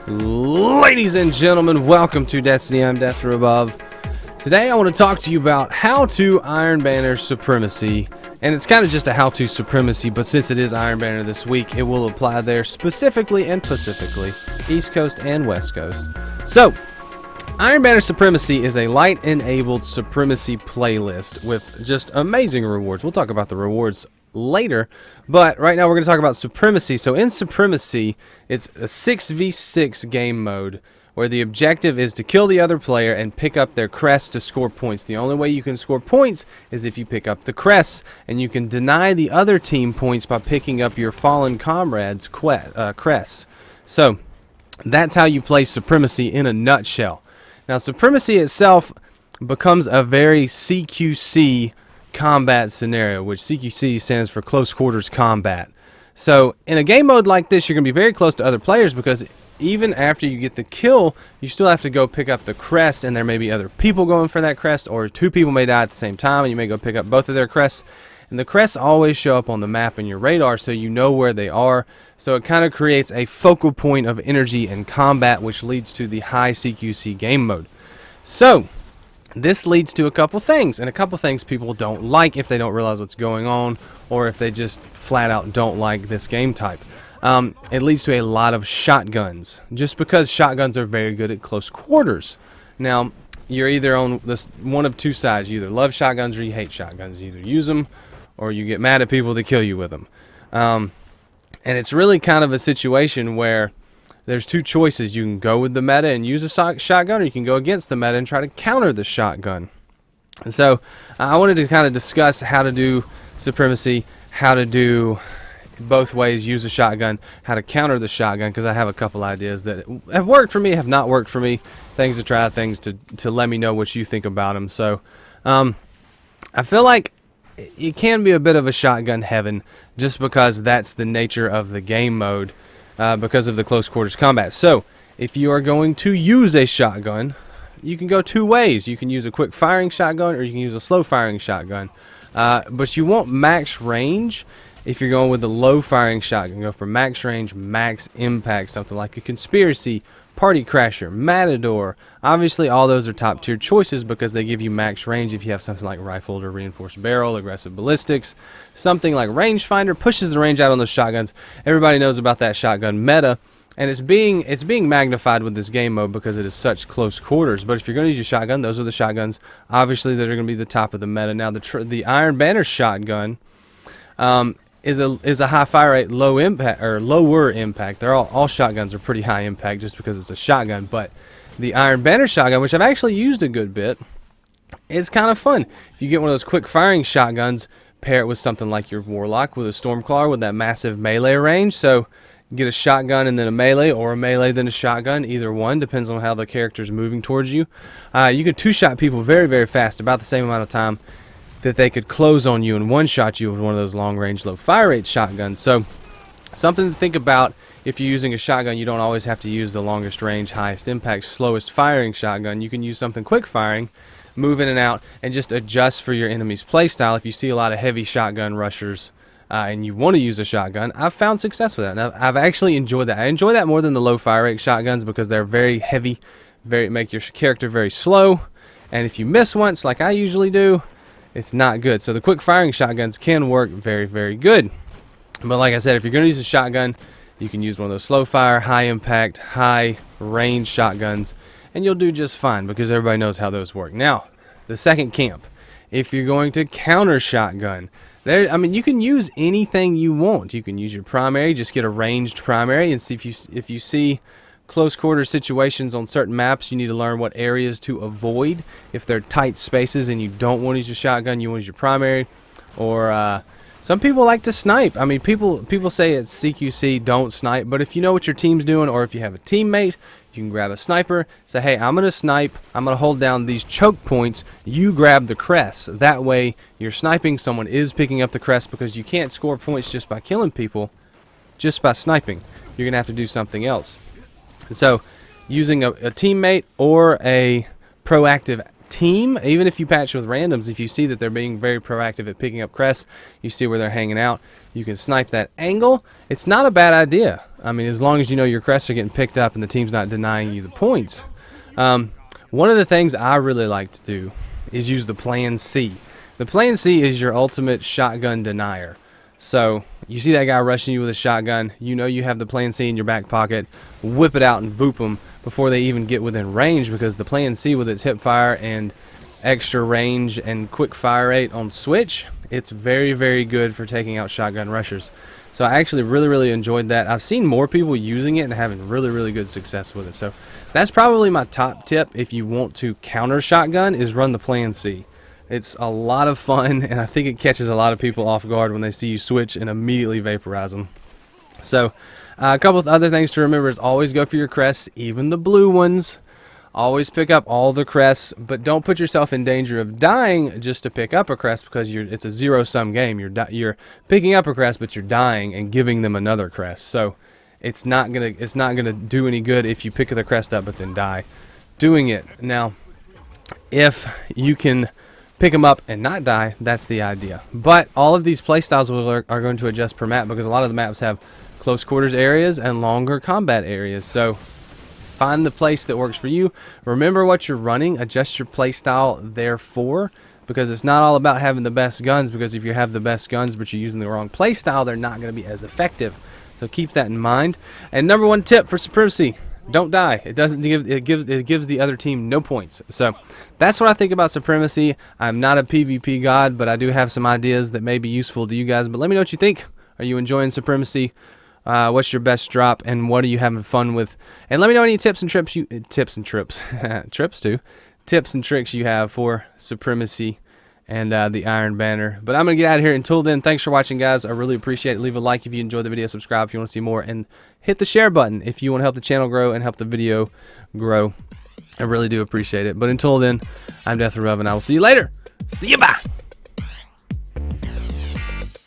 Ladies and gentlemen, welcome to Destiny. I'm Death from Above. Today I want to talk to you about how to Iron Banner Supremacy. And it's kind of just a how-to supremacy, but since it is Iron Banner this week, it will apply there specifically and pacifically, East Coast and West Coast. So, Iron Banner Supremacy is a light-enabled supremacy playlist with just amazing rewards. We'll talk about the rewards later, but right now we're going to talk about Supremacy. So in Supremacy, it's a 6v6 game mode where the objective is to kill the other player and pick up their crest to score points. The only way you can score points is if you pick up the crests, and you can deny the other team points by picking up your fallen comrades' crests. So that's how you play Supremacy in a nutshell. Now, Supremacy itself becomes a very CQC combat scenario, which CQC stands for Close Quarters Combat. So, in a game mode like this, you're going to be very close to other players because even after you get the kill, you still have to go pick up the crest, and there may be other people going for that crest, or two people may die at the same time, and you may go pick up both of their crests. And the crests always show up on the map in your radar, so you know where they are. So it kind of creates a focal point of energy and combat, which leads to the high CQC game mode. So this leads to a couple things, and a couple things people don't like if they don't realize what's going on, or if they just flat out don't like this game type. It leads to a lot of shotguns, just because shotguns are very good at close quarters. Now, you're either on this one of two sides. You either love shotguns or you hate shotguns. You either use them or you get mad at people that kill you with them. And it's really kind of a situation where there's two choices. You can go with the meta and use a shotgun, or you can go against the meta and try to counter the shotgun. And so I wanted to kind of discuss how to do Supremacy, how to do both ways, use a shotgun, how to counter the shotgun, because I have a couple ideas that have worked for me, have not worked for me, things to try, things to let me know what you think about them. So I feel like it can be a bit of a shotgun heaven just because that's the nature of the game mode, because of the close quarters combat. So if you are going to use a shotgun, you can go two ways. You can use a quick firing shotgun, or you can use a slow firing shotgun, but you want max range. If you're going with the low firing shotgun, go for max range, max impact, something like a Conspiracy, Party Crasher, Matador. Obviously all those are top tier choices because they give you max range. If you have something like rifled or reinforced barrel, aggressive ballistics, something like rangefinder pushes the range out on those shotguns. Everybody knows about that shotgun meta, and it's being magnified with this game mode because it is such close quarters. But if you're going to use a shotgun, those are the shotguns obviously that are going to be the top of the meta. Now the Iron Banner shotgun is a high fire rate, low impact, or lower impact. They're all shotguns are pretty high impact just because it's a shotgun. But the Iron Banner shotgun, which I've actually used a good bit, is kind of fun. If you get one of those quick firing shotguns, pair it with something like your Warlock with a Stormclaw with that massive melee range. So get a shotgun and then a melee, or a melee then a shotgun. Either one depends on how the character's moving towards you. You can two-shot people very, very fast, about the same amount of time that they could close on you and one-shot you with one of those long-range, low-fire rate shotguns. So something to think about. If you're using a shotgun, you don't always have to use the longest range, highest impact, slowest firing shotgun. You can use something quick firing, move in and out, and just adjust for your enemy's playstyle. If you see a lot of heavy shotgun rushers and you want to use a shotgun, I've found success with that. And I've actually enjoyed that. I enjoy that more than the low-fire rate shotguns because they're very heavy, make your character very slow, and if you miss once, like I usually do, it's not good. So the quick firing shotguns can work very, very good. But like I said, if you're going to use a shotgun, you can use one of those slow fire, high impact, high range shotguns, and you'll do just fine because everybody knows how those work. Now, the second camp, if you're going to counter shotgun, you can use anything you want. You can use your primary, just get a ranged primary and see if you see close quarter situations on certain maps. You need to learn what areas to avoid. If they're tight spaces and you don't want to use your shotgun, you want to use your primary. Or some people like to snipe. I mean, people say it's CQC, don't snipe. But if you know what your team's doing, or if you have a teammate, you can grab a sniper. Say, hey, I'm going to snipe. I'm going to hold down these choke points. You grab the crests. That way, you're sniping. Someone is picking up the crest because you can't score points just by killing people, just by sniping. You're going to have to do something else. So using a teammate or a proactive team, even if you patch with randoms, if you see that they're being very proactive at picking up crests, you see where they're hanging out, you can snipe that angle. It's not a bad idea. I mean, as long as you know your crests are getting picked up and the team's not denying you the points. One of the things I really like to do is use the Plan C. The Plan C is your ultimate shotgun denier. So you see that guy rushing you with a shotgun, you know you have the Plan C in your back pocket, whip it out and voop them before they even get within range, because the Plan C, with its hip fire and extra range and quick fire rate on switch, it's very, very good for taking out shotgun rushers. So I actually really enjoyed that. I've seen more people using it and having really good success with it. So that's probably my top tip if you want to counter shotgun, is run the Plan C. It's a lot of fun, and I think it catches a lot of people off guard when they see you switch and immediately vaporize them. So a couple of other things to remember is always go for your crests, even the blue ones. Always pick up all the crests, but don't put yourself in danger of dying just to pick up a crest, because it's a zero-sum game. You're picking up a crest, but you're dying and giving them another crest. So it's not gonna do any good if you pick the crest up but then die doing it. Now, if you can pick them up and not die, that's the idea. But all of these playstyles are going to adjust per map, because a lot of the maps have close quarters areas and longer combat areas. So find the place that works for you. Remember what you're running, adjust your playstyle therefore, because it's not all about having the best guns, because if you have the best guns but you're using the wrong playstyle, they're not going to be as effective. So keep that in mind. And number one tip for Supremacy: don't die. It gives the other team no points. So that's what I think about Supremacy. I'm not a PvP god, but I do have some ideas that may be useful to you guys. But let me know what you think. Are you enjoying Supremacy? What's your best drop, and what are you having fun with? And let me know any tips and tricks you have for Supremacy and the Iron Banner. But I'm going to get out of here. Until then, thanks for watching, guys. I really appreciate it. Leave a like if you enjoyed the video, subscribe if you want to see more, and hit the share button if you want to help the channel grow and help the video grow. I really do appreciate it. But until then, I'm Death Above, and I will see you later. See you, bye.